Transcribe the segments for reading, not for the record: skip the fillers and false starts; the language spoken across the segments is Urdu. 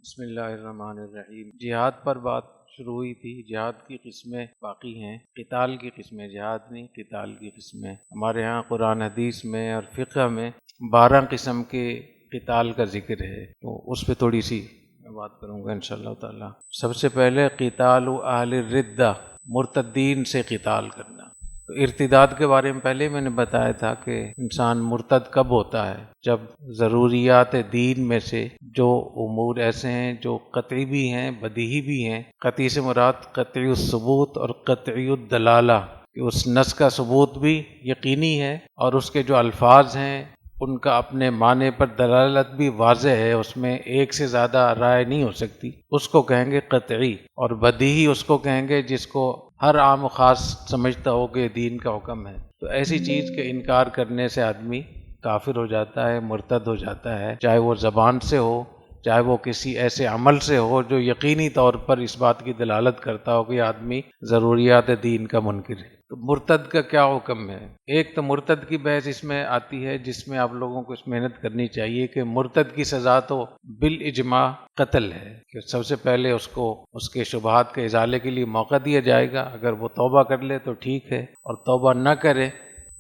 بسم اللہ الرحمن الرحیم۔ جہاد پر بات شروع ہوئی تھی۔ جہاد کی قسمیں باقی ہیں، قتال کی قسمیں، جہاد نہیں قتال کی قسمیں۔ ہمارے ہاں قرآن حدیث میں اور فقہ میں 12 قسم کے قتال کا ذکر ہے، تو اس پہ تھوڑی سی میں بات کروں گا انشاءاللہ تعالی۔ سب سے پہلے قتال اہل الردہ، مرتدین سے قتال کرنا۔ تو ارتداد کے بارے میں پہلے میں نے بتایا تھا کہ انسان مرتد کب ہوتا ہے؟ جب ضروریات دین میں سے جو امور ایسے ہیں جو قطعی بھی ہیں بدیہی بھی ہیں۔ قطعی سے مراد قطعی الثبوت اور قطعی الدلالہ، کہ اس نص کا ثبوت بھی یقینی ہے اور اس کے جو الفاظ ہیں ان کا اپنے معنی پر دلالت بھی واضح ہے، اس میں ایک سے زیادہ رائے نہیں ہو سکتی، اس کو کہیں گے قطعی۔ اور بدیہی اس کو کہیں گے جس کو ہر عام و خاص سمجھتا ہو کہ دین کا حکم ہے۔ تو ایسی چیز کے انکار کرنے سے آدمی کافر ہو جاتا ہے، مرتد ہو جاتا ہے، چاہے وہ زبان سے ہو، چاہے وہ کسی ایسے عمل سے ہو جو یقینی طور پر اس بات کی دلالت کرتا ہو کہ آدمی ضروریات دین کا منکر ہے۔ تو مرتد کا کیا حکم ہے؟ ایک تو مرتد کی بحث اس میں آتی ہے جس میں آپ لوگوں کو اس محنت کرنی چاہیے کہ مرتد کی سزا تو بالاجماع قتل ہے، کہ سب سے پہلے اس کو اس کے شبہات کے ازالے کے لیے موقع دیا جائے گا۔ اگر وہ توبہ کر لے تو ٹھیک ہے، اور توبہ نہ کرے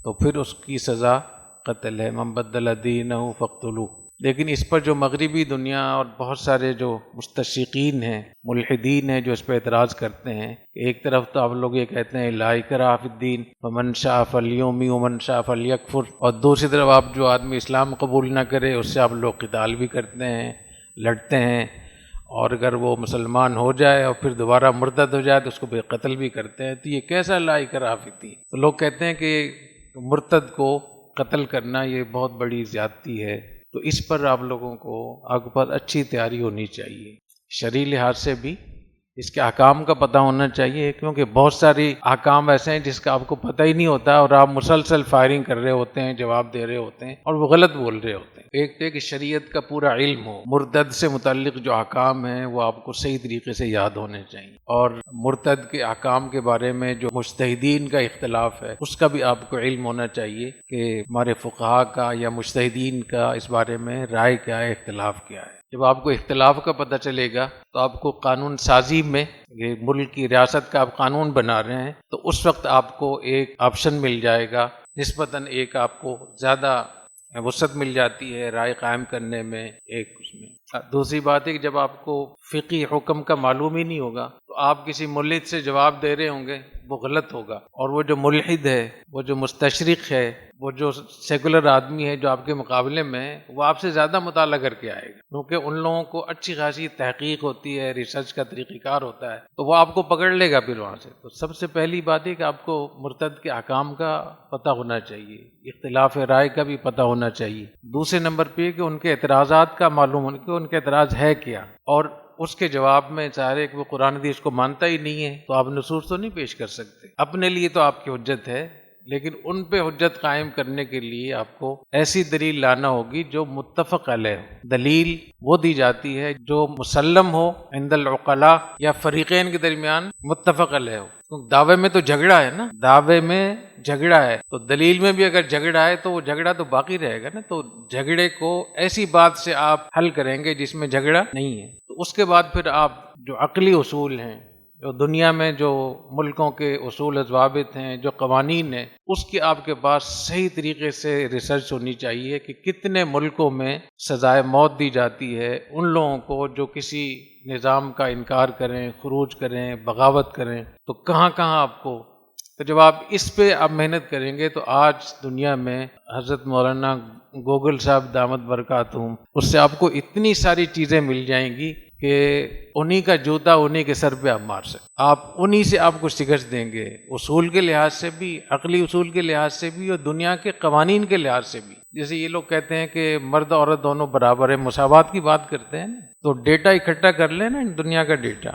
تو پھر اس کی سزا قتل ہے۔ من بدل دینہ فاقتلوہ۔ لیکن اس پر جو مغربی دنیا اور بہت سارے جو مستشرقین ہیں، ملحدین ہیں، جو اس پہ اعتراض کرتے ہیں، ایک طرف تو آپ لوگ یہ کہتے ہیں لا اکراہ فی الدین فمن شاء فلیؤمن ومن شاء فلیکفر، اور دوسری طرف آپ جو آدمی اسلام قبول نہ کرے اس سے آپ لوگ قتال بھی کرتے ہیں، لڑتے ہیں، اور اگر وہ مسلمان ہو جائے اور پھر دوبارہ مرتد ہو جائے تو اس کو قتل بھی کرتے ہیں۔ تو یہ کیسا لا اکراہ فی الدین؟ تو لوگ کہتے ہیں کہ مرتد کو قتل کرنا یہ بہت بڑی زیادتی ہے۔ تو اس پر آپ لوگوں کو آگ پر اچھی تیاری ہونی چاہیے، شرعی لحاظ سے بھی اس کے احکام کا پتہ ہونا چاہیے، کیونکہ بہت ساری احکام ایسے ہیں جس کا آپ کو پتہ ہی نہیں ہوتا اور آپ مسلسل فائرنگ کر رہے ہوتے ہیں، جواب دے رہے ہوتے ہیں اور وہ غلط بول رہے ہوتے ہیں۔ ایک تو کہ شریعت کا پورا علم ہو، مرتد سے متعلق جو احکام ہیں وہ آپ کو صحیح طریقے سے یاد ہونے چاہیے، اور مرتد کے احکام کے بارے میں جو مجتہدین کا اختلاف ہے اس کا بھی آپ کو علم ہونا چاہیے کہ ہمارے فقہاء کا یا مجتہدین کا اس بارے میں رائے کیا ہے، اختلاف کیا ہے۔ جب آپ کو اختلاف کا پتہ چلے گا تو آپ کو قانون سازی میں، یہ ملک کی ریاست کا آپ قانون بنا رہے ہیں، تو اس وقت آپ کو ایک آپشن مل جائے گا، نسبتاً ایک آپ کو زیادہ وسعت مل جاتی ہے رائے قائم کرنے میں۔ ایک اس میں دوسری بات ہے کہ جب آپ کو فقہی حکم کا معلوم ہی نہیں ہوگا تو آپ کسی ملحد سے جواب دے رہے ہوں گے، وہ غلط ہوگا، اور وہ جو ملحد ہے، وہ جو مستشرق ہے، وہ جو سیکولر آدمی ہے جو آپ کے مقابلے میں ہے، وہ آپ سے زیادہ مطالعہ کر کے آئے گا، کیونکہ ان لوگوں کو اچھی خاصی تحقیق ہوتی ہے، ریسرچ کا طریقہ کار ہوتا ہے، تو وہ آپ کو پکڑ لے گا پھر وہاں سے۔ تو سب سے پہلی بات ہے کہ آپ کو مرتد کے احکام کا پتہ ہونا چاہیے، اختلاف رائے کا بھی پتہ ہونا چاہیے۔ دوسرے نمبر پہ کہ ان کے اعتراضات کا معلوم ہونا کہ ان کے اعتراض ہے کیا، اور اس کے جواب میں ظاہر کہ وہ قرآن حدیث کو مانتا ہی نہیں ہے تو آپ نصوص تو نہیں پیش کر سکتے۔ اپنے لیے تو آپ کی حجت ہے، لیکن ان پہ حجت قائم کرنے کے لیے آپ کو ایسی دلیل لانا ہوگی جو متفق علیہ ہو۔ دلیل وہ دی جاتی ہے جو مسلم ہو عند العقلاء یا فریقین کے درمیان متفق علیہ ہو۔ دعوے میں تو جھگڑا ہے نا، دعوے میں جھگڑا ہے، تو دلیل میں بھی اگر جھگڑا ہے تو وہ جھگڑا تو باقی رہے گا نا۔ تو جھگڑے کو ایسی بات سے آپ حل کریں گے جس میں جھگڑا نہیں ہے، تو اس کے بعد پھر آپ جو عقلی اصول ہیں، جو دنیا میں جو ملکوں کے اصول و ضوابط ہیں، جو قوانین ہیں، اس کی آپ کے پاس صحیح طریقے سے ریسرچ ہونی چاہیے کہ کتنے ملکوں میں سزائے موت دی جاتی ہے ان لوگوں کو جو کسی نظام کا انکار کریں، خروج کریں، بغاوت کریں، تو کہاں کہاں آپ کو۔ تو جب آپ اس پہ آپ محنت کریں گے تو آج دنیا میں حضرت مولانا گوگل صاحب دامت برکاتہم، اس سے آپ کو اتنی ساری چیزیں مل جائیں گی کہ انہی کا جوتا انہی کے سر پہ آپ مار سکتے، آپ انہی سے آپ کو شکست دیں گے، اصول کے لحاظ سے بھی، عقلی اصول کے لحاظ سے بھی، اور دنیا کے قوانین کے لحاظ سے بھی۔ جیسے یہ لوگ کہتے ہیں کہ مرد عورت دونوں برابر ہیں، مساوات کی بات کرتے ہیں نا، تو ڈیٹا اکٹھا کر لیں نا دنیا کا ڈیٹا،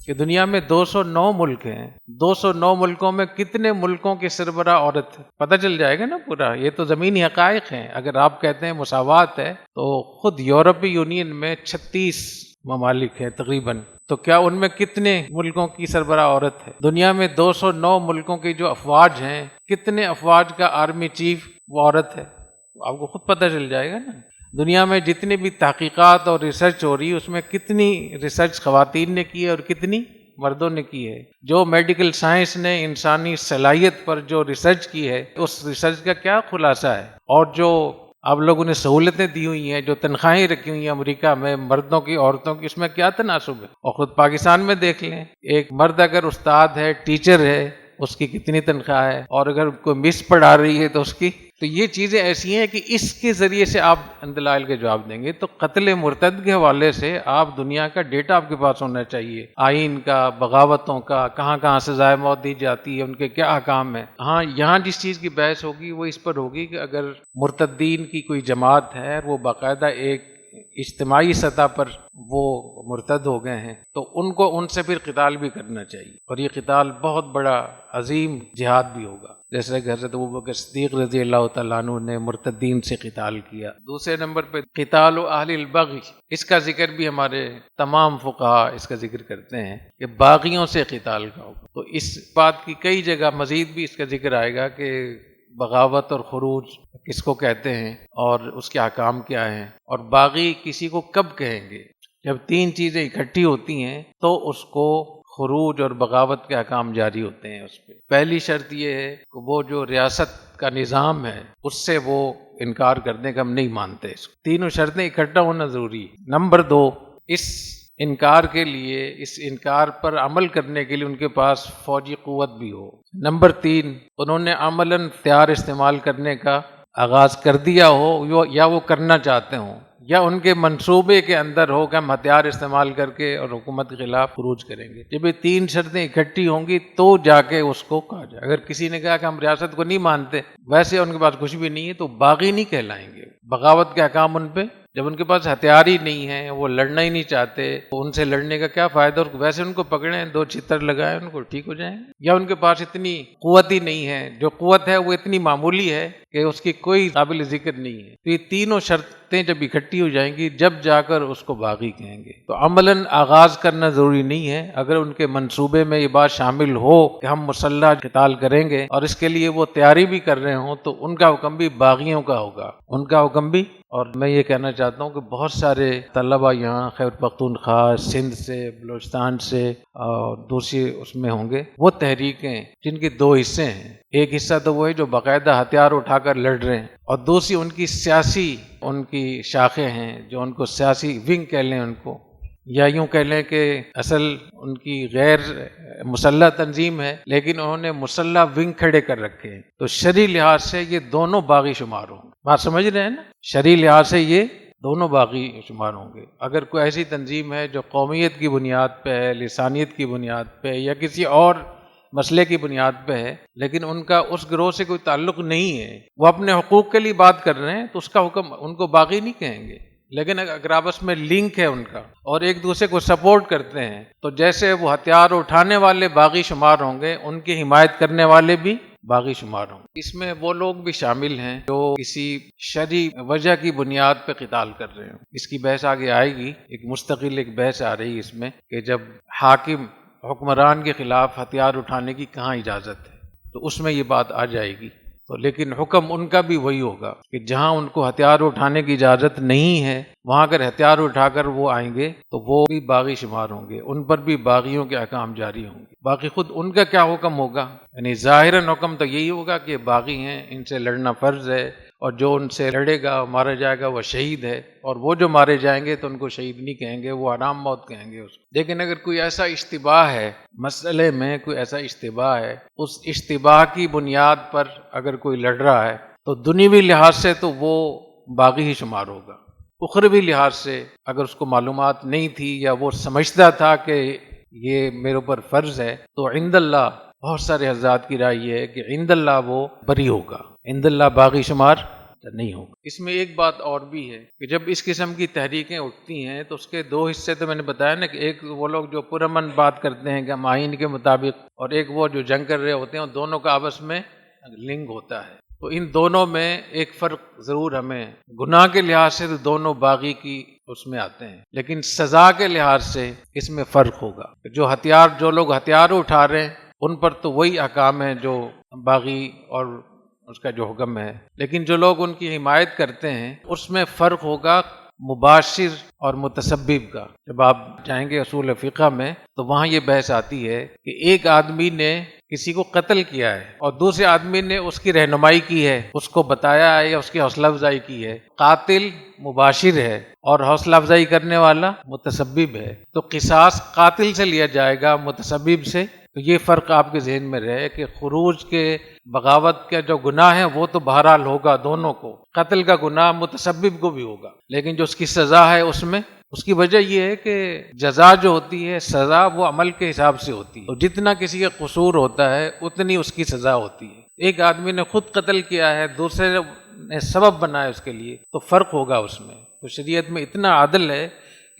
کہ دنیا میں 209 ملک ہیں، 209 ملکوں میں کتنے ملکوں کے سربراہ عورت ہے، پتہ چل جائے گا نا پورا۔ یہ تو زمینی حقائق ہیں۔ اگر آپ کہتے ہیں مساوات ہے تو خود یورپی یونین میں 36 ممالک ہیں تقریباً، تو کیا ان میں کتنے ملکوں کی سربراہ عورت ہے؟ دنیا میں 209 ملکوں کی جو افواج ہیں، کتنے افواج کا آرمی چیف وہ عورت ہے؟ آپ کو خود پتہ چل جائے گا نا۔ دنیا میں جتنی بھی تحقیقات اور ریسرچ ہو رہی ہے اس میں کتنی ریسرچ خواتین نے کی ہے اور کتنی مردوں نے کی ہے. جو میڈیکل سائنس نے انسانی صلاحیت پر جو ریسرچ کی ہے اس ریسرچ کا کیا خلاصہ ہے. اور جو آپ لوگوں نے سہولتیں دی ہوئی ہیں، جو تنخواہیں رکھی ہوئی ہیں امریکہ میں مردوں کی عورتوں کی، اس میں کیا تناسب ہے. اور خود پاکستان میں دیکھ لیں، ایک مرد اگر استاد ہے، ٹیچر ہے، اس کی کتنی تنخواہ ہے، اور اگر کوئی مس پڑھا رہی ہے تو اس کی. تو یہ چیزیں ایسی ہیں کہ اس کے ذریعے سے آپ دلائل کے جواب دیں گے. تو قتل مرتد کے حوالے سے آپ دنیا کا ڈیٹا آپ کے پاس ہونا چاہیے، آئین کا، بغاوتوں کا، کہاں کہاں سزائے موت دی جاتی ہے، ان کے کیا احکام ہیں. ہاں یہاں جس چیز کی بحث ہوگی وہ اس پر ہوگی کہ اگر مرتدین کی کوئی جماعت ہے وہ باقاعدہ ایک اجتماعی سطح پر وہ مرتد ہو گئے ہیں تو ان سے پھر قتال بھی کرنا چاہیے. اور یہ قتال بہت بڑا عظیم جہاد بھی ہوگا، جیسے کہ حضرت ابوبکر صدیق رضی اللہ تعالیٰ عنہ نے مرتدین سے قتال کیا. دوسرے نمبر پہ قتال اہل البغی، اس کا ذکر بھی ہمارے تمام فقہا اس کا ذکر کرتے ہیں کہ باغیوں سے قتال کا ہوگا. تو اس بات کی کئی جگہ مزید بھی اس کا ذکر آئے گا کہ بغاوت اور خروج کس کو کہتے ہیں اور اس کے احکام کیا ہیں، اور باغی کسی کو کب کہیں گے. جب تین چیزیں اکٹھی ہوتی ہیں تو اس کو خروج اور بغاوت کے احکام جاری ہوتے ہیں. اس پہ پہلی شرط یہ ہے کہ وہ جو ریاست کا نظام ہے اس سے وہ انکار کرنے کا ہم نہیں مانتے. اس کو تینوں شرطیں اکٹھا ہونا ضروری ہے. نمبر 2، اس انکار کے لیے، اس انکار پر عمل کرنے کے لیے ان کے پاس فوجی قوت بھی ہو. نمبر 3، انہوں نے عملاً ہتھیار استعمال کرنے کا آغاز کر دیا ہو یا وہ کرنا چاہتے ہوں، یا ان کے منصوبے کے اندر ہو کہ ہم ہتھیار استعمال کر کے اور حکومت کے خلاف خروج کریں گے. جب یہ تین شرطیں اکٹھی ہوں گی تو جا کے اس کو کہا جائے. اگر کسی نے کہا کہ ہم ریاست کو نہیں مانتے، ویسے ان کے پاس کچھ بھی نہیں ہے، تو باغی نہیں کہلائیں گے. بغاوت کے احکام ان پہ، جب ان کے پاس ہتھیار ہی نہیں ہے، وہ لڑنا ہی نہیں چاہتے، تو ان سے لڑنے کا کیا فائدہ. اور ویسے ان کو پکڑیں، 2 چھتر لگائیں، ان کو ٹھیک ہو جائیں. یا ان کے پاس اتنی قوت ہی نہیں ہے، جو قوت ہے وہ اتنی معمولی ہے کہ اس کی کوئی قابل ذکر نہیں ہے. تو یہ تینوں شرطیں جب اکٹھی ہو جائیں گی جب جا کر اس کو باغی کہیں گے. تو عملاً آغاز کرنا ضروری نہیں ہے. اگر ان کے منصوبے میں یہ بات شامل ہو کہ ہم مسلح قتال کریں گے اور اس کے لیے وہ تیاری بھی کر رہے ہوں، تو ان کا حکم بھی باغیوں کا ہوگا، ان کا حکم بھی. اور میں یہ کہنا چاہتا ہوں کہ بہت سارے طلبہ یہاں خیبر پختونخوا، سندھ سے، بلوچستان سے اور دوسری اس میں ہوں گے، وہ تحریکیں جن کے 2 حصے ہیں. ایک حصہ تو وہ ہے جو باقاعدہ ہتھیار اٹھا کر لڑ رہے ہیں، اور دوسری ان کی سیاسی ان کی شاخیں ہیں جو ان کو سیاسی ونگ کہہ لیں ان کو، یا یوں کہہ لیں کہ اصل ان کی غیر مسلح تنظیم ہے لیکن انہوں نے مسلح ونگ کھڑے کر رکھے ہیں. تو شرعی لحاظ سے یہ دونوں باغی شمار ہوں گے. بات سمجھ رہے ہیں نا؟ شرعی لحاظ سے یہ دونوں باغی شمار ہوں گے. اگر کوئی ایسی تنظیم ہے جو قومیت کی بنیاد پہ ہے، لسانیت کی بنیاد پہ یا کسی اور مسئلے کی بنیاد پہ ہے، لیکن ان کا اس گروہ سے کوئی تعلق نہیں ہے، وہ اپنے حقوق کے لیے بات کر رہے ہیں، تو اس کا حکم ان کو باغی نہیں کہیں گے. لیکن اگر آپس میں لنک ہے ان کا اور ایک دوسرے کو سپورٹ کرتے ہیں، تو جیسے وہ ہتھیار اٹھانے والے باغی شمار ہوں گے، ان کی حمایت کرنے والے بھی باغی شمار ہوں گے. اس میں وہ لوگ بھی شامل ہیں جو کسی شرعی وجہ کی بنیاد پہ قتال کر رہے ہیں. اس کی بحث آگے آئے گی، ایک مستقل ایک بحث آ رہی ہے اس میں کہ جب حاکم حکمران کے خلاف ہتھیار اٹھانے کی کہاں اجازت ہے، تو اس میں یہ بات آ جائے گی. تو لیکن حکم ان کا بھی وہی ہوگا کہ جہاں ان کو ہتھیار اٹھانے کی اجازت نہیں ہے، وہاں اگر ہتھیار اٹھا کر وہ آئیں گے تو وہ بھی باغی شمار ہوں گے، ان پر بھی باغیوں کے احکام جاری ہوں گے. باقی خود ان کا کیا حکم ہوگا، یعنی ظاہراً حکم تو یہی ہوگا کہ یہ باغی ہیں، ان سے لڑنا فرض ہے، اور جو ان سے لڑے گا مارا جائے گا وہ شہید ہے، اور وہ جو مارے جائیں گے تو ان کو شہید نہیں کہیں گے، وہ حرام موت کہیں گے اس کو. لیکن اگر کوئی ایسا اشتباہ ہے مسئلے میں، کوئی ایسا اشتباہ ہے، اس اشتباہ کی بنیاد پر اگر کوئی لڑ رہا ہے تو دنیوی لحاظ سے تو وہ باغی ہی شمار ہوگا. اخروی لحاظ سے اگر اس کو معلومات نہیں تھی یا وہ سمجھتا تھا کہ یہ میرے اوپر فرض ہے، تو عند اللہ بہت سارے حضرات کی رائے یہ ہے کہ عند اللہ وہ بری ہوگا، عند اللہ باغی شمار نہیں ہوگا. اس میں ایک بات اور بھی ہے کہ جب اس قسم کی تحریکیں اٹھتی ہیں تو اس کے 2 حصے تو میں نے بتایا نا، کہ ایک وہ لوگ جو پرامن بات کرتے ہیں کہ ہم آئین کے مطابق، اور ایک وہ جو جنگ کر رہے ہوتے ہیں، دونوں کا آپس میں لنک ہوتا ہے. تو ان دونوں میں ایک فرق ضرور ہمیں گناہ کے لحاظ سے تو دونوں باغی کی اس میں آتے ہیں، لیکن سزا کے لحاظ سے اس میں فرق ہوگا. جو لوگ ہتھیار اٹھا رہے ہیں ان پر تو وہی احکام ہیں جو باغی اور اس کا جو حکم ہے، لیکن جو لوگ ان کی حمایت کرتے ہیں اس میں فرق ہوگا مباشر اور متسبب کا۔ جب آپ جائیں گے اصول فقہ میں تو وہاں یہ بحث آتی ہے کہ ایک آدمی نے کسی کو قتل کیا ہے اور دوسرے آدمی نے اس کی رہنمائی کی ہے، اس کو بتایا ہے یا اس کی حوصلہ افزائی کی ہے۔ قاتل مباشر ہے اور حوصلہ افزائی کرنے والا متسبب ہے، تو قصاص قاتل سے لیا جائے گا متسبب سے۔ تو یہ فرق آپ کے ذہن میں رہے کہ خروج کے بغاوت کا جو گناہ ہے وہ تو بہرحال ہوگا دونوں کو، قتل کا گناہ متسبب کو بھی ہوگا، لیکن جو اس کی سزا ہے اس میں، اس کی وجہ یہ ہے کہ جزا جو ہوتی ہے، سزا وہ عمل کے حساب سے ہوتی ہے، تو جتنا کسی کا قصور ہوتا ہے اتنی اس کی سزا ہوتی ہے۔ ایک آدمی نے خود قتل کیا ہے، دوسرے نے سبب بنایا اس کے لیے، تو فرق ہوگا اس میں۔ تو شریعت میں اتنا عدل ہے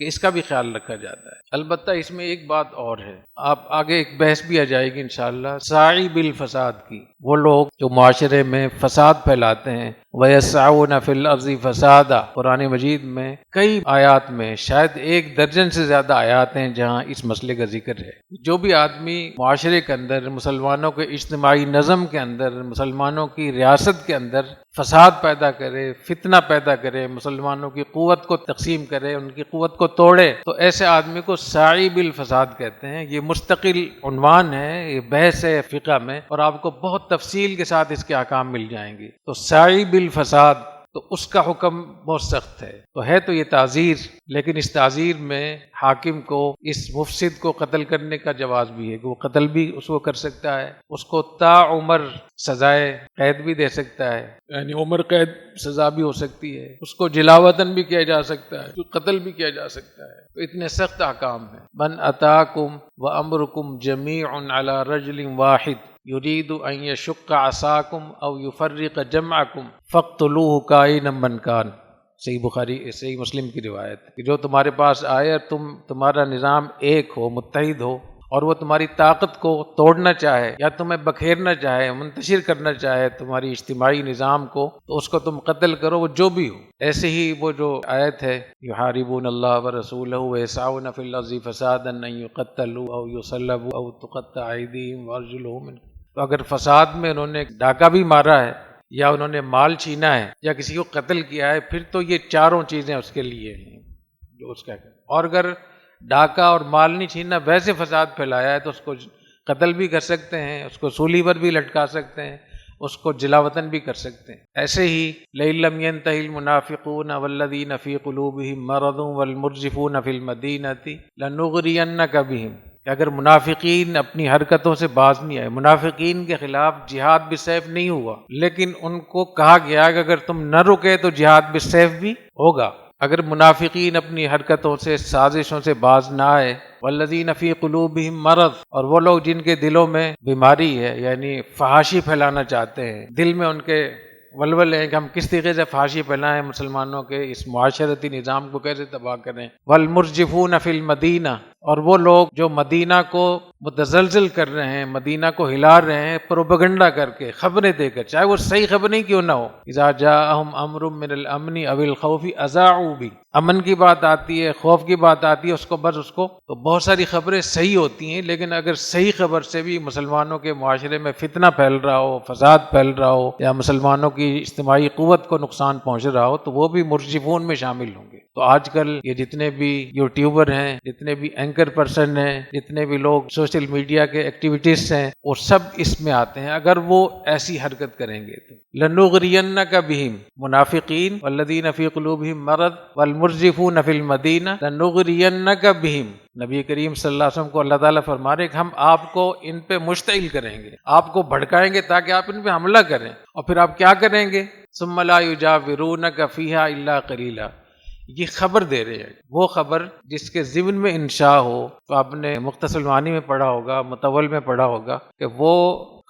کہ اس کا بھی خیال رکھا جاتا ہے۔ البتہ اس میں ایک بات اور ہے، آپ آگے ایک بحث بھی آ جائے گی انشاءاللہ ساعی بالفساد کی، وہ لوگ جو معاشرے میں فساد پھیلاتے ہیں، وَيَسْعَوْنَ فِي الْأَرْضِ فَسَادًا، قرآن مجید میں کئی آیات میں، شاید 1 درجن سے زیادہ آیات ہیں جہاں اس مسئلے کا ذکر ہے۔ جو بھی آدمی معاشرے کے اندر، مسلمانوں کے اجتماعی نظم کے اندر، مسلمانوں کی ریاست کے اندر فساد پیدا کرے، فتنہ پیدا کرے، مسلمانوں کی قوت کو تقسیم کرے، ان کی قوت کو توڑے، تو ایسے آدمی کو ساعی بالفساد کہتے ہیں۔ یہ مستقل عنوان ہے، یہ بحث ہے فقہ میں، اور آپ کو بہت تفصیل کے ساتھ اس کے احکام مل جائیں گے۔ تو ساعی بالفساد، تو اس کا حکم بہت سخت ہے، تو یہ تعزیر، لیکن اس تعزیر میں حاکم کو اس مفسد کو قتل کرنے کا جواز بھی ہے کہ وہ قتل بھی اس کو کر سکتا ہے، اس کو تا عمر سزائے قید بھی دے سکتا ہے، یعنی عمر قید سزا بھی ہو سکتی ہے، اس کو جلاوطن بھی کیا جا سکتا ہے، قتل بھی کیا جا سکتا ہے۔ تو اتنے سخت احکام ہیں۔ من اتاکم وامرکم جمیع علی رجل واحد یرید ان یشق عصاکم او یفرق جمعکم فاقتلوہ کائنا من کان، صحیح بخاری، صحیح مسلم کی روایت کہ جو تمہارے پاس آئے اور تمہارا نظام ایک ہو، متحد ہو، اور وہ تمہاری طاقت کو توڑنا چاہے یا تمہیں بکھیرنا چاہے، منتشر کرنا چاہے تمہاری اجتماعی نظام کو، تو اس کو تم قتل کرو، وہ جو بھی ہو۔ ایسے ہی وہ جو آیت ہے یحاربون اللہ ورسولہ ویسعون فی الارض فسادا ان یقتلوا او یصلبوا او تقطع ایدیہم وارجلہم، تو اگر فساد میں انہوں نے ڈاکہ بھی مارا ہے یا انہوں نے مال چھینا ہے یا کسی کو قتل کیا ہے، پھر تو یہ چاروں چیزیں اس کے لیے ہیں جو اس کا ہے۔ اور اگر ڈاکہ اور مال نہیں چھیننا، ویسے فساد پھیلایا ہے تو اس کو قتل بھی کر سکتے ہیں، اس کو سولی پر بھی لٹکا سکتے ہیں، اس کو جلاوطن بھی کر سکتے ہیں۔ ایسے ہی لئن لم ينتهِ المنافقون والذین فی قلوبهم مرض والمرجفون فی المدینة لنغرینک بهم، کہ اگر منافقین اپنی حرکتوں سے باز نہیں آئے، منافقین کے خلاف جہاد بالسیف نہیں ہوا، لیکن ان کو کہا گیا کہ اگر تم نہ رکے تو جہاد بالسیف بھی ہوگا۔ اگر منافقین اپنی حرکتوں سے، سازشوں سے باز نہ آئے، والذین فی قلوبہم مرض، اور وہ لوگ جن کے دلوں میں بیماری ہے، یعنی فحاشی پھیلانا چاہتے ہیں، دل میں ان کے ولولے ہیں کہ ہم کس طریقے سے فحاشی پھیلائیں، مسلمانوں کے اس معاشرتی نظام کو کیسے تباہ کریں، والمرجفون فی المدینہ، اور وہ لوگ جو مدینہ کو متزلزل کر رہے ہیں، مدینہ کو ہلا رہے ہیں پروپیگنڈا کر کے، خبریں دے کر، چاہے وہ صحیح خبریں کیوں نہ ہو۔ اذا جاءہم امر من الامن او الخوف اذاعوا بہ، امن کی بات آتی ہے، خوف کی بات آتی ہے، اس کو تو بہت ساری خبریں صحیح ہوتی ہیں، لیکن اگر صحیح خبر سے بھی مسلمانوں کے معاشرے میں فتنہ پھیل رہا ہو، فساد پھیل رہا ہو، یا مسلمانوں کی اجتماعی قوت کو نقصان پہنچ رہا ہو، تو وہ بھی مرجفون میں شامل ہوں گے۔ تو آج کل یہ جتنے بھی یوٹیوبر ہیں، جتنے بھی اینکر پرسن ہیں، جتنے بھی لوگ سوشل میڈیا کے ایکٹیویٹیز ہیں، وہ سب اس میں آتے ہیں اگر وہ ایسی حرکت کریں گے تو۔ لنغرینک بہم، منافقین والذین فی قلوبہم مرض والمرجفون فی المدینہ لنغرینک بہم، نبی کریم صلی اللہ علیہ وسلم کو اللہ تعالیٰ فرما رہے کہ ہم آپ کو ان پہ مشتعل کریں گے، آپ کو بھڑکائیں گے تاکہ آپ ان پہ حملہ کریں، اور پھر آپ کیا کریں گے؟ ثم لا یجاورونک فیہا الا قلیلا، یہ خبر دے رہے ہیں، وہ خبر جس کے ضمن میں انشاء ہو، تو آپ نے مختصر المعانی میں پڑھا ہوگا، متول میں پڑھا ہوگا کہ وہ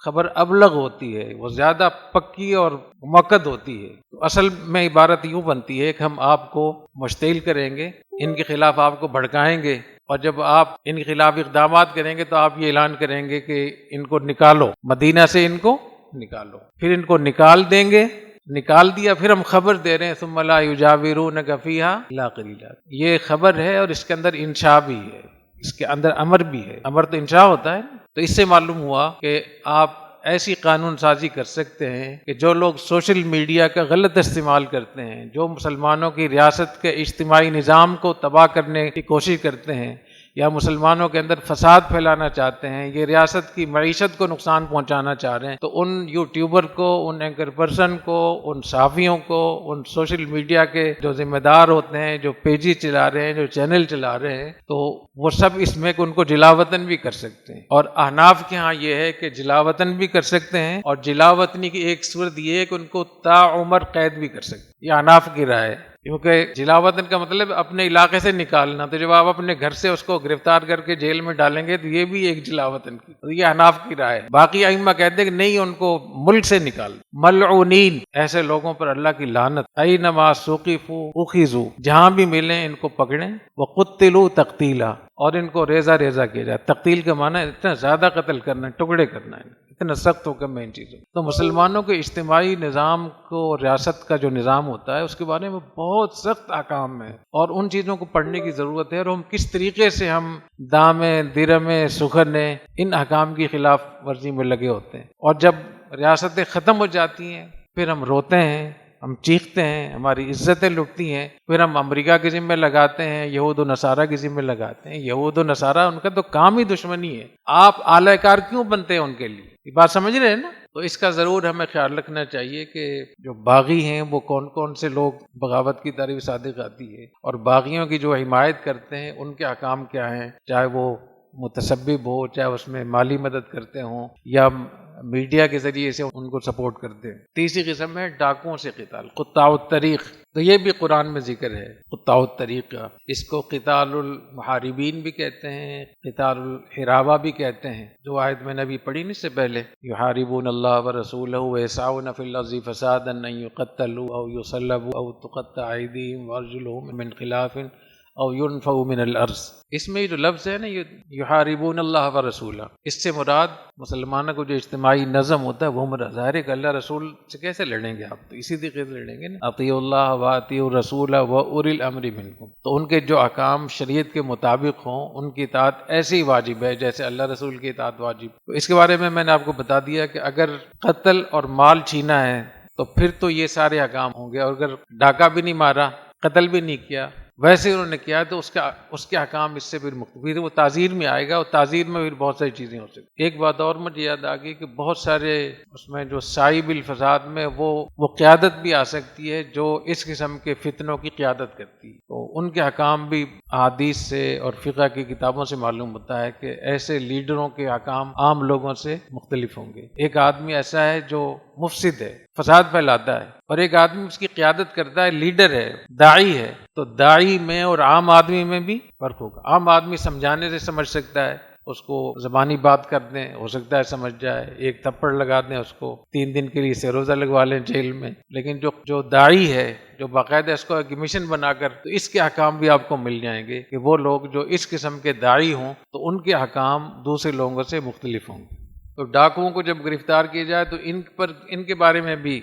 خبر ابلغ ہوتی ہے، وہ زیادہ پکی اور مؤکد ہوتی ہے۔ تو اصل میں عبارت یوں بنتی ہے کہ ہم آپ کو مشتعل کریں گے، ان کے خلاف آپ کو بھڑکائیں گے، اور جب آپ ان کے خلاف اقدامات کریں گے تو آپ یہ اعلان کریں گے کہ ان کو نکالو، مدینہ سے ان کو نکالو، پھر ان کو نکال دیں گے، نکال دیا، پھر ہم خبر دے رہے ہیں ثم لا یجاورونک فیہا الا قلیلا، یہ خبر ہے اور اس کے اندر انشاء بھی ہے، اس کے اندر امر بھی ہے، امر تو انشاء ہوتا ہے، تو اس سے معلوم ہوا کہ آپ ایسی قانون سازی کر سکتے ہیں کہ جو لوگ سوشل میڈیا کا غلط استعمال کرتے ہیں، جو مسلمانوں کی ریاست کے اجتماعی نظام کو تباہ کرنے کی کوشش کرتے ہیں یا مسلمانوں کے اندر فساد پھیلانا چاہتے ہیں، یہ ریاست کی معیشت کو نقصان پہنچانا چاہ رہے ہیں، تو ان یوٹیوبر کو، ان اینکر پرسن کو، ان صحافیوں کو، ان سوشل میڈیا کے جو ذمہ دار ہوتے ہیں، جو پیجز چلا رہے ہیں، جو چینل چلا رہے ہیں، تو وہ سب اس میں کہ ان کو جلاوطن بھی کر سکتے ہیں۔ اور احناف کے ہاں یہ ہے کہ جلاوطن بھی کر سکتے ہیں، اور جلاوطنی کی ایک صورت یہ ہے کہ ان کو تا عمر قید بھی کر سکتے ہیں۔ یہ احناف کی رائے ہے، کیونکہ جلاوطن کا مطلب اپنے علاقے سے نکالنا، تو جب آپ اپنے گھر سے اس کو گرفتار کر کے جیل میں ڈالیں گے تو یہ بھی ایک جلاوطن کی، تو یہ احناف کی رائے ہے۔ باقی ائمہ کہتے ہیں کہ نہیں، ان کو ملک سے نکال، ملعونین، ایسے لوگوں پر اللہ کی لعنت، اینما ثقفوا اخذوا، جہاں بھی ملیں ان کو پکڑیں، وقتلوا تقتیلا، اور ان کو ریزہ ریزہ کیا جائے۔ تقتیل کا معنی ہے اتنا زیادہ قتل کرنا ہے، ٹکڑے کرنا ہے، اتنا سخت حکم ہے ان چیزوں۔ تو مسلمانوں کے اجتماعی نظام کو، ریاست کا جو نظام ہوتا ہے، اس کے بارے میں بہت سخت احکام ہے، اور ان چیزوں کو پڑھنے کی ضرورت ہے، اور ہم کس طریقے سے ہم دامیں درمیں سکھرنے ان احکام کی خلاف ورزی میں لگے ہوتے ہیں، اور جب ریاستیں ختم ہو جاتی ہیں پھر ہم روتے ہیں، ہم چیختے ہیں، ہماری عزتیں لٹتی ہیں، پھر ہم امریکہ کے ذمہ لگاتے ہیں، یہود و نصارہ کے ذمہ لگاتے ہیں۔ یہود و نصارہ ان کا تو کام ہی دشمنی ہے، آپ اعلی کار کیوں بنتے ہیں ان کے لیے؟ یہ بات سمجھ رہے ہیں نا؟ تو اس کا ضرور ہمیں خیال رکھنا چاہیے کہ جو باغی ہیں وہ کون کون سے لوگ، بغاوت کی تعریف صادق آتی ہے، اور باغیوں کی جو حمایت کرتے ہیں ان کے احکام کیا ہیں، چاہے وہ متسبب ہو، چاہے اس میں مالی مدد کرتے ہوں یا میڈیا کے ذریعے سے ان کو سپورٹ کرتے ہیں۔ تیسری قسم ہے ڈاکوؤں سے قتال، قطاع الطریق، تو یہ بھی قرآن میں ذکر ہے قطاع الطریق کا۔ اس کو قتال المحاربین بھی کہتے ہیں، قتال الحرابہ بھی کہتے ہیں، جو آیت میں نبی پڑھی نہیں سے پہلے، یحاربون اللہ ورسولہ ویسعون فی الارض فسادا ان یقتلوا او یصلبوا او تقطع ایدیہم وارجلہم من خلاف او ينفوا من الارض۔ اس میں جو لفظ ہے نا، یحاربون اللہ ورسولہ، اس سے مراد مسلمانوں کو جو اجتماعی نظم ہوتا ہے وہ مراد۔ ظاہر ہے کہ اللہ رسول سے کیسے لڑیں گے آپ؟ تو اسی طریقے سے لڑیں گے نا، اطیعوا اللہ واطیعوا الرسول واولی الامر منکم۔ تو ان کے جو احکام شریعت کے مطابق ہوں ان کی اطاعت ایسے ہی واجب ہے جیسے اللہ رسول کی اطاعت واجب۔ تو اس کے بارے میں نے آپ کو بتا دیا کہ اگر قتل اور مال چھینا ہے تو پھر تو یہ سارے احکام ہوں گے، اور اگر ڈاکہ بھی نہیں مارا، قتل بھی نہیں کیا، ویسے انہوں نے کیا، تو اس کے احکام اس سے پھر وہ تعزیر میں آئے گا، اور تعزیر میں پھر بہت ساری چیزیں ہو سکتی۔ ایک بات اور مجھے یاد آ گئی کہ بہت سارے اس میں جو سائب الفساد میں وہ قیادت بھی آ سکتی ہے جو اس قسم کے فتنوں کی قیادت کرتی ہے، تو ان کے احکام بھی احادیث سے اور فقہ کی کتابوں سے معلوم ہوتا ہے کہ ایسے لیڈروں کے احکام عام لوگوں سے مختلف ہوں گے۔ ایک آدمی ایسا ہے جو مفسد ہے، فساد پھیلاتا ہے، اور ایک آدمی اس کی قیادت کرتا ہے، لیڈر ہے، داعی ہے، تو داعی میں اور عام آدمی میں بھی فرق ہوگا۔ عام آدمی سمجھانے سے سمجھ سکتا ہے، اس کو زبانی بات کر دیں، ہو سکتا ہے سمجھ جائے، ایک تھپڑ لگا دیں اس کو، 3 دن کے لیے سے روزہ لگوا لیں جیل میں، لیکن جو داعی ہے، جو باقاعدہ اس کو ایک مشن بنا کر، تو اس کے احکام بھی آپ کو مل جائیں گے کہ وہ لوگ جو اس قسم کے داعی ہوں تو ان کے احکام دوسرے لوگوں سے مختلف ہوں گے۔ تو ڈاکوؤں کو جب گرفتار کیا جائے تو ان کے بارے میں بھی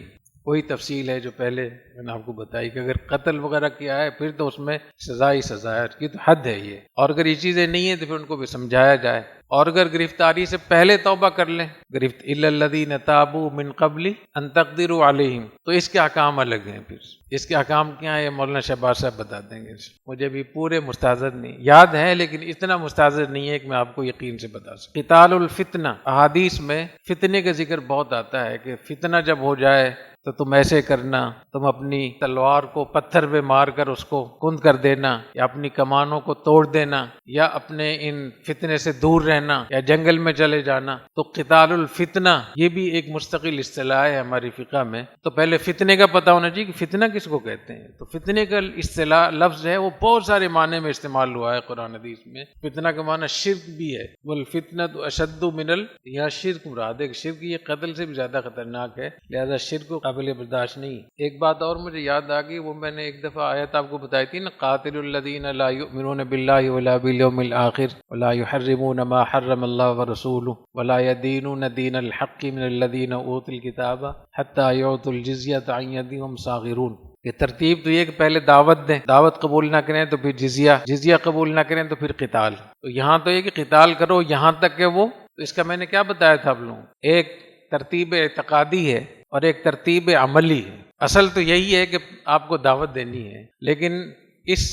وہی تفصیل ہے جو پہلے میں نے آپ کو بتائی کہ اگر قتل وغیرہ کیا ہے پھر تو اس میں سزا ہی سزا ہے، کی تو حد ہے یہ، اور اگر یہ چیزیں نہیں ہیں تو پھر ان کو بھی سمجھایا جائے، اور اگر گرفتاری سے پہلے توبہ کر لیں، الا الذین تابوا من قبل ان تقدروا علیہم، تو اس کے احکام الگ ہیں۔ پھر اس کے احکام کیا ہیں یہ مولانا شہباز صاحب بتا دیں گے، مجھے بھی پورے مستحضر نہیں یاد ہیں، لیکن اتنا مستحضر نہیں ہے کہ میں آپ کو یقین سے بتا سکوں۔ قتال الفتنہ، احادیث میں فتنے کا ذکر بہت آتا ہے کہ فتنہ جب ہو جائے تو تم ایسے کرنا، تم اپنی تلوار کو پتھر پہ مار کر اس کو کند کر دینا، یا اپنی کمانوں کو توڑ دینا، یا اپنے ان فتنے سے دور رہنا، یا جنگل میں چلے جانا۔ تو قتال الفتنہ یہ بھی ایک مستقل اصطلاح ہے ہماری فقہ میں۔ تو پہلے فتنے کا پتہ ہونا چاہیے کہ فتنہ کس کو کہتے ہیں۔ تو فتنے کا اصطلاح لفظ ہے وہ بہت سارے معنی میں استعمال ہوا ہے قرآن حدیث میں۔ فتنہ کا معنی شرک بھی ہے، والفتنۃ اشد من یا شرک مراد ہے، شرک یہ قتل سے بھی زیادہ خطرناک ہے، لہذا شرک کو قابل برداشت نہیں۔ ایک بات اور مجھے یاد آ گئی، وہ میں نے ایک دفعہ آیت آپ کو بتائی تھی نا، قاتل الذین لا یؤمنون باللہ ولا بالیوم الآخر ولا یحرمون ما حرم اللہ ورسولہ ولا یدینون دین الحق من الذین اوتوا الکتاب حتی یعطوا الجزیۃ عن ید وہم صاغرون۔ یہ ترتیب تو یہ کہ پہلے دعوت دیں، دعوت قبول نہ کریں تو پھر جزیہ قبول نہ کریں تو پھر قتال۔ تو یہاں تو یہ کہ قتال کرو یہاں تک کہ وہ، تو اس کا میں نے کیا بتایا تھا آپ لوگوں، ایک ترتیب اعتقادی ہے اور ایک ترتیب عملی ہے۔ اصل تو یہی ہے کہ آپ کو دعوت دینی ہے، لیکن اس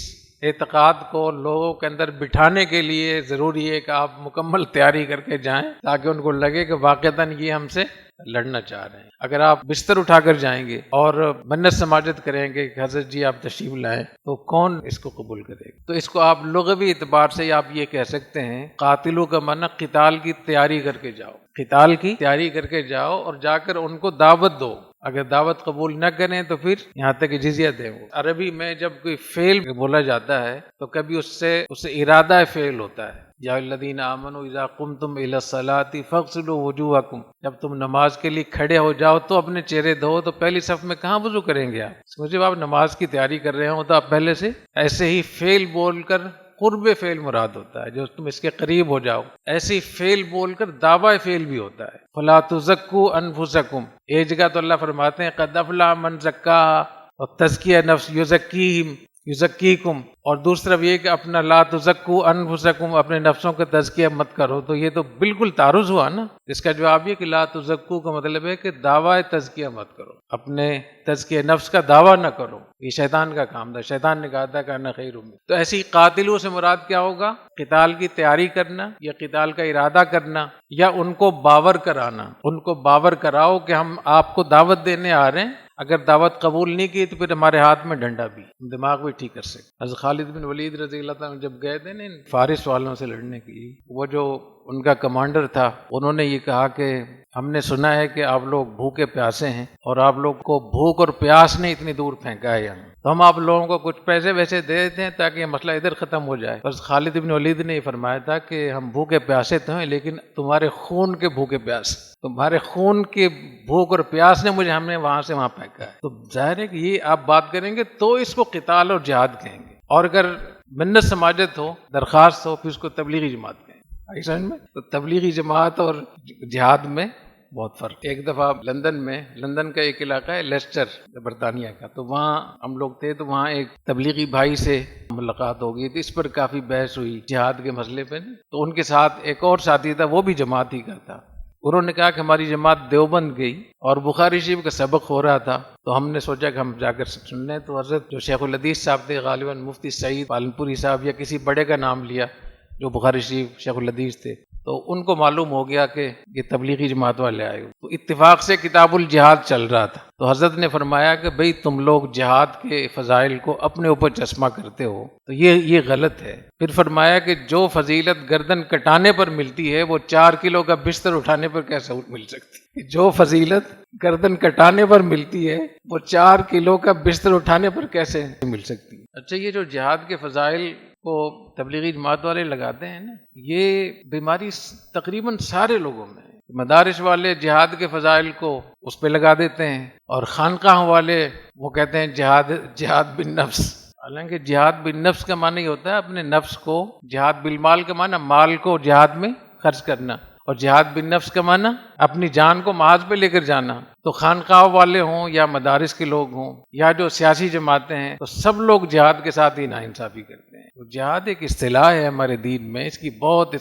اعتقاد کو لوگوں کے اندر بٹھانے کے لیے ضروری ہے کہ آپ مکمل تیاری کر کے جائیں تاکہ ان کو لگے کہ واقعتاً یہ ہم سے لڑنا چاہ رہے ہیں۔ اگر آپ بستر اٹھا کر جائیں گے اور منت سماجت کریں گے کہ حضرت جی آپ تشریف لائیں، تو کون اس کو قبول کرے گا؟ تو اس کو آپ لغوی اعتبار سے آپ یہ کہہ سکتے ہیں، قاتلوں کا معنی قتال کی تیاری کر کے جاؤ، قتال کی تیاری کر کے جاؤ اور جا کر ان کو دعوت دو۔ اگر دعوت قبول نہ کریں تو پھر یہاں تک کہ جزیہ دیں وہ۔ عربی میں جب کوئی فعل بولا جاتا ہے تو کبھی اس سے ارادہ فعل ہوتا ہے، یا الذین آمنوا اذا قمتم الی الصلاۃ فاغسلوا وجوہکم، جب تم نماز کے لیے کھڑے ہو جاؤ تو اپنے چہرے دھو۔ تو پہلی صف میں کہاں وضو کریں گے آپ؟ جب آپ نماز کی تیاری کر رہے ہوں تو آپ پہلے سے ایسے ہی فعل بول کر، قرب فعل مراد ہوتا ہے جو تم اس کے قریب ہو جاؤ، ایسی فعل بول کر دعوی فعل بھی ہوتا ہے۔ فلا تزکوا انفسکم، ایک جگہ تو اللہ فرماتے ہیں قد افلح من زکاہا، اور تزکیہ نفس یزکیکم، اور دوسرا یہ کہ اپنا لا تزکوا انفسکم، اپنے نفسوں کا تزکیہ مت کرو۔ تو یہ تو بالکل تعارض ہوا نا۔ اس کا جواب یہ کہ لا تزکو کا مطلب ہے کہ دعوی تزکیہ مت کرو، اپنے تزکیہ نفس کا دعویٰ نہ کرو، یہ شیطان کا کام تھا۔ شیطان نے کہا تھا کہ انا خیر منہ۔ تو ایسی قاتلوں سے مراد کیا ہوگا؟ قتال کی تیاری کرنا یا قتال کا ارادہ کرنا، یا ان کو باور کرانا۔ ان کو باور کراؤ کہ ہم آپ کو دعوت دینے آ رہے ہیں، اگر دعوت قبول نہیں کی تو پھر ہمارے ہاتھ میں ڈنڈا بھی، دماغ بھی ٹھیک کر سکتے۔ حضرت خالد بن ولید رضی اللہ تعالیٰ جب گئے تھے نا فارس والوں سے لڑنے کے لیے، وہ جو ان کا کمانڈر تھا، انہوں نے یہ کہا کہ ہم نے سنا ہے کہ آپ لوگ بھوکے پیاسے ہیں اور آپ لوگ کو بھوک اور پیاس نے اتنی دور پھینکا ہے یہاں، تو ہم آپ لوگوں کو کچھ پیسے ویسے دے دیتے ہیں تاکہ یہ مسئلہ ادھر ختم ہو جائے۔ بس خالد بن ولید نے یہ فرمایا تھا کہ ہم بھوکے پیاسے تو ہیں، لیکن تمہارے خون کے بھوکے پیاس، تمہارے خون کے بھوک اور پیاس نے ہم نے وہاں سے وہاں پھینکا ہے۔ تو ظاہر ہے کہ یہ آپ بات کریں گے تو اس کو قتال اور جہاد کہیں گے، اور اگر منت سماجت ہو، درخواست ہو، پھر اس کو تبلیغی جماعت کہیں گے۔ آئی سمجھ میں؟ تو تبلیغی جماعت اور جہاد میں بہت فرق۔ ایک دفعہ لندن کا ایک علاقہ ہے لیسٹر برطانیہ کا، تو وہاں ہم لوگ تھے، تو وہاں ایک تبلیغی بھائی سے ملاقات ہو گئی تھی، اس پر کافی بحث ہوئی جہاد کے مسئلے پہ۔ تو ان کے ساتھ ایک اور ساتھی تھا، وہ بھی جماعت ہی کا تھا۔ انہوں نے کہا کہ ہماری جماعت دیوبند گئی اور بخاری شریف کا سبق ہو رہا تھا، تو ہم نے سوچا کہ ہم جا کر سن لیں۔ تو حضرت جو شیخ الحدیث صاحب تھے، غالباً مفتی سعید پالنپوری صاحب یا کسی بڑے کا نام لیا جو بخاری شریف شیخ الحدیث تھے، تو ان کو معلوم ہو گیا کہ یہ تبلیغی جماعت والے آئے ہوئے۔ تو اتفاق سے کتاب الجہاد چل رہا تھا، تو حضرت نے فرمایا کہ بھئی تم لوگ جہاد کے فضائل کو اپنے اوپر چشمہ کرتے ہو، تو یہ غلط ہے۔ پھر فرمایا کہ جو فضیلت گردن کٹانے پر ملتی ہے وہ 4 کلو کا بستر اٹھانے پر کیسے مل سکتی؟ جو فضیلت گردن کٹانے پر ملتی ہے وہ 4 کلو کا بستر اٹھانے پر کیسے مل سکتی؟ اچھا، یہ جو جہاد کے فضائل کو تبلیغی جماعت والے لگاتے ہیں نا، یہ بیماری تقریباً سارے لوگوں میں ہے۔ مدارس والے جہاد کے فضائل کو اس پہ لگا دیتے ہیں، اور خانقاہ والے وہ کہتے ہیں جہاد بن نفس۔ حالانکہ جہاد بن نفس کا معنی یہ ہوتا ہے اپنے نفس کو، جہاد بالمال کا معنی مال کو جہاد میں خرچ کرنا، اور جہاد بن نفس کا معنی اپنی جان کو محاذ پہ لے کر جانا۔ تو خانقاہ والے ہوں یا مدارس کے لوگ ہوں یا جو سیاسی جماعتیں ہیں، تو سب لوگ جہاد کے ساتھ ہی ناانصافی کرتے ہیں۔ تو جہاد ایک اصطلاح ہے ہمارے دین میں، اس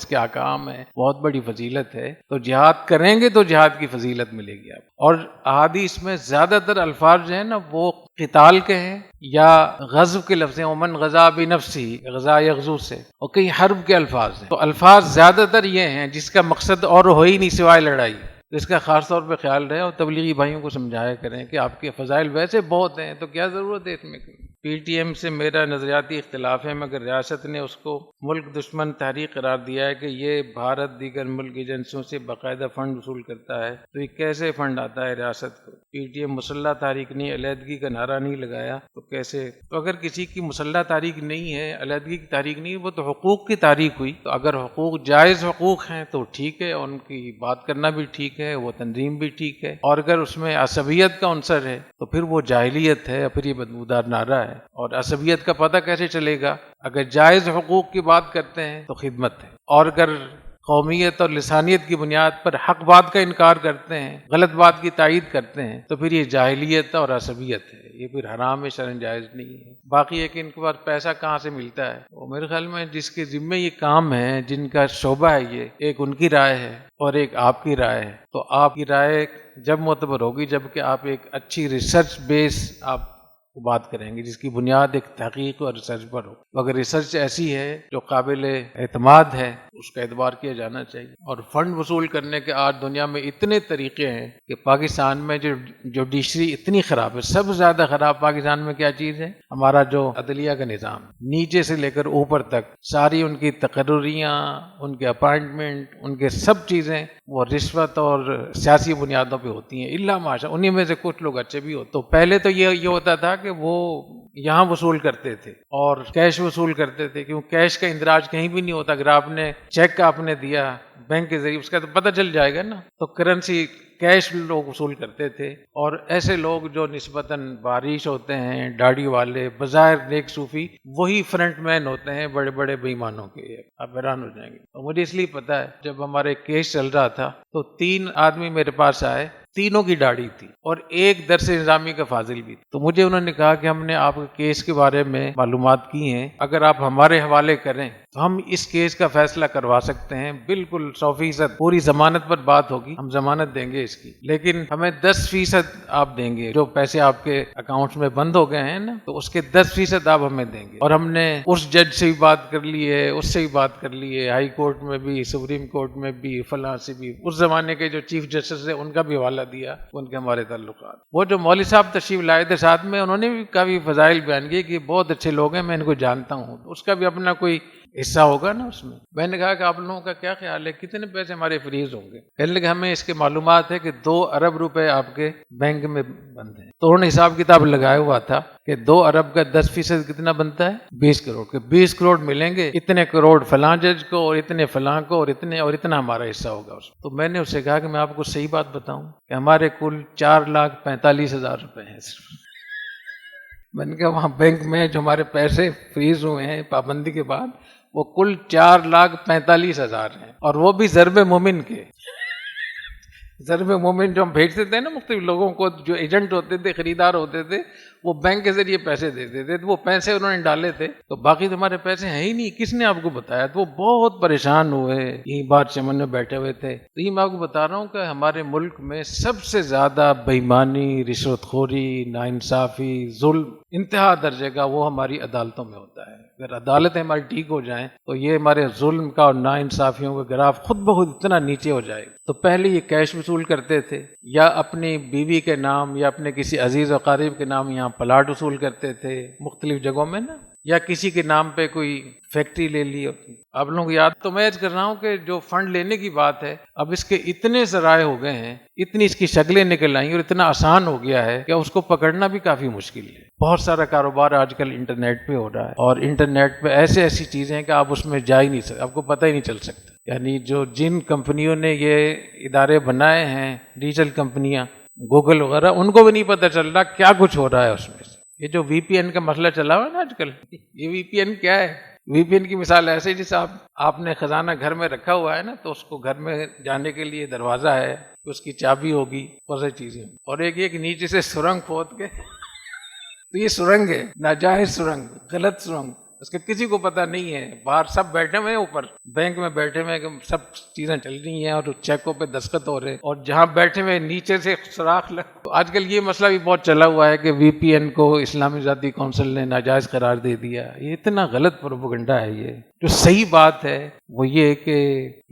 کے احکام ہے، بہت بڑی فضیلت ہے۔ تو جہاد کریں گے تو جہاد کی فضیلت ملے گی آپ۔ اور احادیث میں زیادہ تر الفاظ جو ہیں نا وہ قتال کے ہیں یا غزو کے لفظ ہیں، ومن غزا بنفسہ، غزا یغزو سے، اور کئی حرب کے الفاظ ہیں۔ تو الفاظ زیادہ تر یہ ہیں جس کا مقصد اور ہو ہی نہیں سوائے لڑائی۔ تو اس کا خاص طور پہ خیال رہے، اور تبلیغی بھائیوں کو سمجھایا کریں کہ آپ کے فضائل ویسے بہت ہیں، تو کیا ضرورت ہے اس میں؟ پی ٹی ایم سے میرا نظریاتی اختلاف ہے، مگر ریاست نے اس کو ملک دشمن تحریک قرار دیا ہے کہ یہ بھارت دیگر ملک ایجنسیوں سے باقاعدہ فنڈ وصول کرتا ہے، تو یہ کیسے فنڈ آتا ہے ریاست کو؟ پی ٹی ایم مسلح تحریک نہیں، علیحدگی کا نعرہ نہیں لگایا، تو کیسے؟ تو اگر کسی کی مسلح تحریک نہیں ہے، علیحدگی کی تحریک نہیں ہے، وہ تو حقوق کی تحریک ہوئی۔ تو اگر حقوق جائز حقوق ہیں تو ٹھیک ہے، ان کی بات کرنا بھی ٹھیک ہے، وہ تنظیم بھی ٹھیک ہے، اور اگر اس میں عصبیت کا عنصر ہے تو پھر وہ جاہلیت ہے، پھر یہ بدبودار نعرہ ہے۔ اور عصبیت کا پتہ کیسے چلے گا؟ اگر جائز حقوق کی بات کرتے ہیں تو خدمت ہے، اور اگر قومیت اور لسانیت کی بنیاد پر حق بات کا انکار کرتے ہیں، غلط بات کی تائید کرتے ہیں، تو پھر یہ جاہلیت اور عصبیت ہے، یہ پھر حرام ہے، شرعاً جائز نہیں ہے۔ باقی ہے کہ ان کے پاس پیسہ کہاں سے ملتا ہے، وہ میرے خیال میں جس کے ذمے یہ کام ہے، جن کا شعبہ ہے، یہ ایک ان کی رائے ہے اور ایک آپ کی رائے ہے، تو آپ کی رائے جب معتبر ہوگی جبکہ آپ ایک اچھی ریسرچ بیس آپ بات کریں گے، جس کی بنیاد ایک تحقیق اور ریسرچ پر ہو۔ تو اگر ریسرچ ایسی ہے جو قابل اعتماد ہے، اس کا اعتبار کیا جانا چاہیے۔ اور فنڈ وصول کرنے کے آج دنیا میں اتنے طریقے ہیں کہ پاکستان میں جو جوڈیشری اتنی خراب ہے، سب سے زیادہ خراب پاکستان میں کیا چیز ہے؟ ہمارا جو عدلیہ کا نظام، نیچے سے لے کر اوپر تک ساری ان کی تقرریاں، ان کے اپائنٹمنٹ، ان کے سب چیزیں وہ رشوت اور سیاسی بنیادوں پہ ہوتی ہیں، الا ماشاء انہی میں سے کچھ لوگ اچھے بھی ہوتے۔ تو پہلے تو یہ ہوتا تھا کہ وہ یہاں وصول کرتے تھے اور کیش وصول کرتے تھے، کیوں کیش کا اندراج کہیں بھی نہیں ہوتا۔ اگر آپ نے چیک آپ نے دیا بینک کے ذریعے، اس کا تو پتہ چل جائے گا نا۔ تو کرنسی کیش لوگ وصول کرتے تھے، اور ایسے لوگ جو نسبتاً باریش ہوتے ہیں، داڑھی والے، بظاہر نیک صوفی، وہی فرنٹ مین ہوتے ہیں بڑے بڑے بے ایمانوں کے۔ آپ حیران ہو جائیں گے۔ اور مجھے اس لیے پتا ہے، جب ہمارے کیس چل رہا تھا تو 3 آدمی میرے پاس آئے، تینوں کی داڑھی تھی اور ایک درس نظامی کا فاضل بھی تھا۔ تو مجھے انہوں نے کہا کہ ہم نے آپ کے کیس کے بارے میں معلومات کی ہیں، اگر آپ ہمارے حوالے کریں تو ہم اس کیس کا فیصلہ کروا سکتے ہیں، بالکل 100% پوری ضمانت پر بات ہوگی، ہم ضمانت دیں گے اس کی، لیکن ہمیں 10% آپ دیں گے، جو پیسے آپ کے اکاؤنٹس میں بند ہو گئے ہیں نا، تو اس کے 10% آپ ہمیں دیں گے۔ اور ہم نے اس جج سے بھی بات کر لی ہے، اس سے بھی بات کر لی ہے، ہائی کورٹ میں بھی، سپریم کورٹ میں بھی، فلاں سے بھی، اس زمانے کے جو چیف جسٹس ہے ان کا بھی حوالہ دیا، ان کے ہمارے تعلقات۔ وہ جو مولوی صاحب تشریف لائے تھے ساتھ میں، انہوں نے بھی کافی فضائل بیان کیے کہ بہت اچھے لوگ ہیں، میں ان کو جانتا ہوں، اس کا بھی اپنا کوئی حصہ ہوگا نا اس میں۔ میں نے کہا کہ آپ لوگوں کا کیا خیال ہے، کتنے پیسے ہمارے فریز ہوں گے؟ کہنے لگے ہمیں اس کے معلومات ہے کہ 2 ارب روپے آپ کے بینک میں بند ہیں۔ تو انہوں نے حساب کتاب لگایا ہوا تھا کہ 2 ارب کا 10% کتنا بنتا ہے؟ 20 کروڑ کے 20 کروڑ ملیں گے، اتنے کروڑ فلاں جج کو اور اتنے فلاں کو، اور اتنا ہمارا حصہ ہوگا اس میں۔ تو میں نے اس سے کہا کہ میں آپ کو صحیح بات بتاؤں کہ ہمارے کل 4,45,000 روپے ہیں صرف۔ میں نے کہا وہاں بینک میں جو ہمارے پیسے فریز ہوئے ہیں پابندی کے بعد، وہ کل 4,45,000 ہیں، اور وہ بھی ضرب مومن کے۔ ضرب مومن جو ہم بھیجتے تھے نا مختلف لوگوں کو، جو ایجنٹ ہوتے تھے، خریدار ہوتے تھے، وہ بینک کے ذریعے پیسے دیتے تھے، تو وہ پیسے انہوں نے ڈالے تھے، تو باقی تمہارے پیسے ہیں ہی نہیں، کس نے آپ کو بتایا؟ تو وہ بہت پریشان ہوئے، یہی بات چمن میں بیٹھے ہوئے تھے۔ تو یہ میں آپ کو بتا رہا ہوں کہ ہمارے ملک میں سب سے زیادہ بے ایمانی، رشوت خوری، ناانصافی، ظلم انتہا درجے کا وہ ہماری عدالتوں میں ہوتا ہے۔ اگر عدالتیں ہماری ٹھیک ہو جائیں تو یہ ہمارے ظلم کا اور ناانصافیوں کا گراف خود بخود اتنا نیچے ہو جائے گا۔ تو پہلے یہ کیش وصول کرتے تھے، یا اپنی بیوی کے نام یا اپنے کسی عزیز و قریب کے نام یہاں پلاٹ وصول کرتے تھے مختلف جگہوں میں نا، یا کسی کے نام پہ کوئی فیکٹری لے لی ہوتی۔ آپ لوگوں کو یاد تو میں عرض کر رہا ہوں کہ جو فنڈ لینے کی بات ہے، اب اس کے اتنے ذرائع ہو گئے ہیں، اتنی اس کی شکلیں نکل آئیں اور اتنا آسان ہو گیا ہے کہ اس کو پکڑنا بھی کافی مشکل ہے۔ بہت سارا کاروبار آج کل انٹرنیٹ پہ ہو رہا ہے، اور انٹرنیٹ پہ ایسی چیزیں ہیں کہ آپ اس میں جا ہی نہیں سکتے، آپ کو پتہ ہی نہیں چل سکتا۔ یعنی جن کمپنیوں نے یہ ادارے بنائے ہیں، ڈیجیٹل کمپنیاں، گوگل وغیرہ، ان کو بھی نہیں پتہ چل رہا کیا کچھ ہو رہا ہے اس میں۔ یہ جو وی پی این کا مسئلہ چلا ہوا ہے نا آج کل، یہ وی پی این کیا ہے؟ وی پی این کی مثال ایسے جیسے آپ نے خزانہ گھر میں رکھا ہوا ہے نا، تو اس کو گھر میں جانے کے لیے دروازہ ہے، اس کی چابی ہوگی، بہت سی چیزیں، اور ایک یہ کہ نیچے سے سرنگ کھود کے تو یہ سرنگ ہے، ناجائز سرنگ، غلط سرنگ، اس کا کسی کو پتہ نہیں ہے۔ باہر سب بیٹھے ہوئے ہیں، اوپر بینک میں بیٹھے ہوئے ہیں، سب چیزیں چل رہی ہیں اور چیکوں پہ دستخط ہو رہے ہیں، اور جہاں بیٹھے ہوئے نیچے سے سوراخ تو آج کل یہ مسئلہ بھی بہت چلا ہوا ہے کہ وی پی این کو اسلامی ذاتی کونسل نے ناجائز قرار دے دیا۔ یہ اتنا غلط پروپیگنڈا ہے۔ یہ جو صحیح بات ہے وہ یہ کہ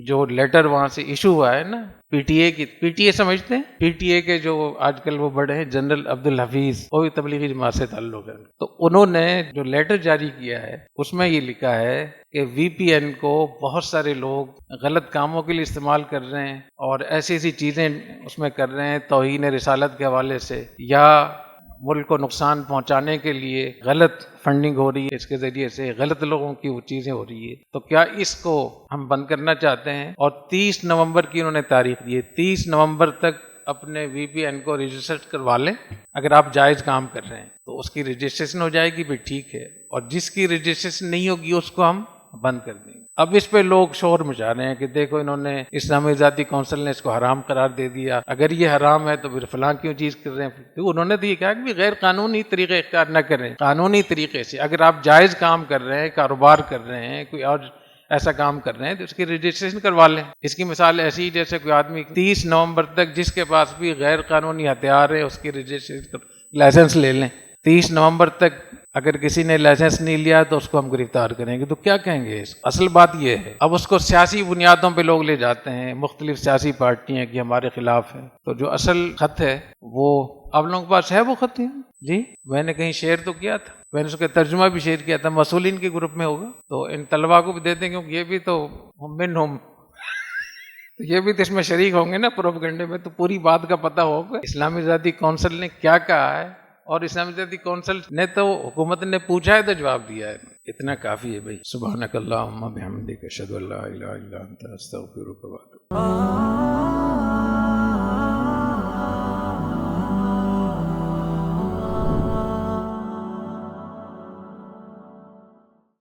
جو لیٹر وہاں سے ایشو ہوا ہے نا، پی ٹی اے کی، پی ٹی اے سمجھتے ہیں؟ پی ٹی اے کے جو آج کل وہ بڑے ہیں جنرل عبدالحفیظ، وہ بھی تبلیغی جماعت سے تعلق ہے، تو انہوں نے جو لیٹر جاری کیا ہے اس میں یہ لکھا ہے کہ وی پی این کو بہت سارے لوگ غلط کاموں کے لیے استعمال کر رہے ہیں، اور ایسی چیزیں اس میں کر رہے ہیں توہین رسالت کے حوالے سے، یا ملک کو نقصان پہنچانے کے لیے غلط فنڈنگ ہو رہی ہے، اس کے ذریعے سے غلط لوگوں کی وہ چیزیں ہو رہی ہے۔ تو کیا اس کو ہم بند کرنا چاہتے ہیں؟ اور 30 نومبر کی انہوں نے تاریخ دی ہے، 30 نومبر تک اپنے وی پی این کو رجسٹر کروا لیں۔ اگر آپ جائز کام کر رہے ہیں تو اس کی رجسٹریشن ہو جائے گی، پھر ٹھیک ہے، اور جس کی رجسٹریشن نہیں ہوگی اس کو ہم بند کر دیں گے۔ اب اس پہ لوگ شور مچا رہے ہیں کہ دیکھو انہوں نے اسلامی آزادی کونسل نے اس کو حرام قرار دے دیا، اگر یہ حرام ہے تو پھر فلاں کیوں چیز کر رہے ہیں؟ تو انہوں نے تو یہ کہا کہ غیر قانونی طریقے اختیار نہ کریں، قانونی طریقے سے اگر آپ جائز کام کر رہے ہیں، کاروبار کر رہے ہیں، کوئی اور ایسا کام کر رہے ہیں تو اس کی رجسٹریشن کروا لیں۔ اس کی مثال ایسی جیسے کوئی آدمی 30 نومبر تک جس کے پاس بھی غیر قانونی ہتھیار ہے اس کی رجسٹریشن لائسنس لے لیں۔ 30 نومبر تک اگر کسی نے لائسنس نہیں لیا تو اس کو ہم گرفتار کریں گے، تو کیا کہیں گے؟ اصل بات یہ ہے۔ اب اس کو سیاسی بنیادوں پہ لوگ لے جاتے ہیں، مختلف سیاسی پارٹیاں کہ ہمارے خلاف ہے، تو جو اصل خط ہے وہ آپ لوگوں کے پاس ہے۔ وہ خط ہے جی، میں نے کہیں شیئر تو کیا تھا، میں نے اس کا ترجمہ بھی شیئر کیا تھا، مسئولین کے گروپ میں ہوگا تو ان طلباء کو بھی دے دیں، کیونکہ یہ بھی تو منہم یہ بھی تو اس میں شریک ہوں گے نا پروپیگنڈے میں، تو پوری بات کا پتہ ہوگا اسلامی آزادی کونسل نے کیا کہا ہے، اور اسلامی آزادی کونسل نے تو حکومت نے پوچھا ہے تو جواب دیا ہے۔ اتنا کافی ہے بھائی۔ سبحانک اللہم بحمدک اشہد ان لا الہ الا انت استغفرک و اتوب الیک۔